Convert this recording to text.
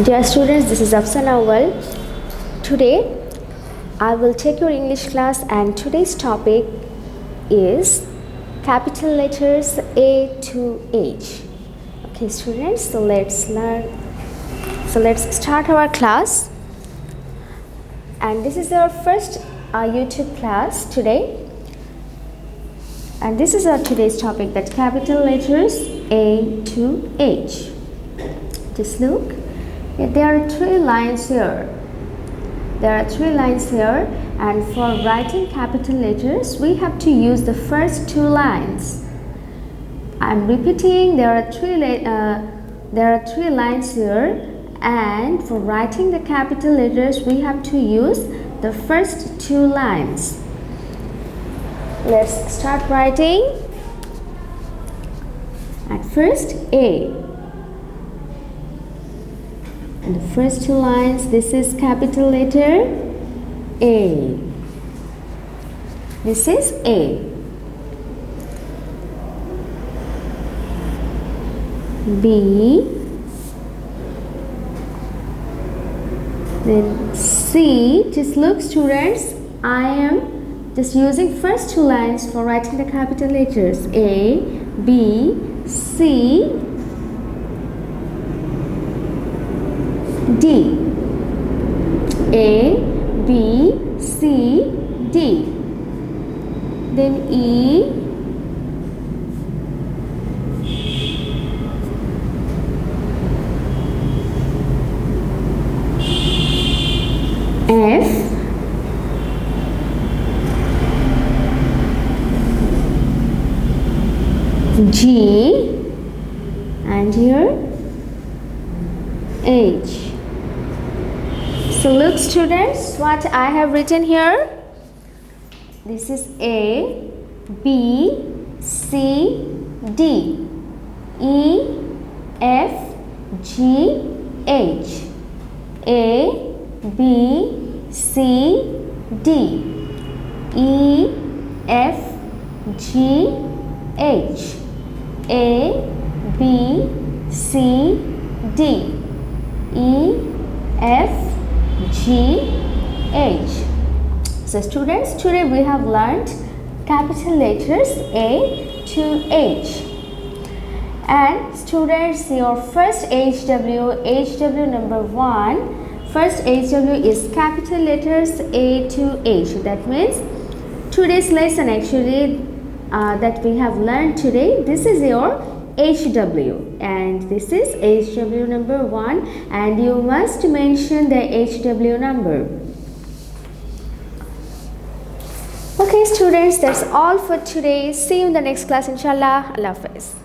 Dear students, this is Afsana Awal. Today I will take your English class and today's topic is capital letters A to H. Okay students, so let's learn. So let's start our class. And this is our first YouTube class today. And this is our today's topic, that capital letters A to H. Just look. There are three lines here. And for writing capital letters, we have to use the first two lines. I'm repeating, there are three lines here, and for writing the capital letters, we have to use the first two lines. Let's start writing. At first, A. And the first two lines, this is capital letter A. This is A. B. Then C. Just look students, I am just using first two lines for writing the capital letters A, B, C, D. A, B, C, D. Then E, F, G, and here H. So look students, what I have written here. This is A, B, C, D, E, F, G, H. A, B, C, D, E, F, G, H. A, B, C, D, E, F, G, H. So students, today we have learned capital letters A to H. And students, your first HW number 1, first HW is capital letters A to H. That means today's lesson actually that we have learned today, this is your HW, and this is HW number 1, and you must mention the HW number. Okay students, that's all for today. See you in the next class inshallah. Allah Hafiz.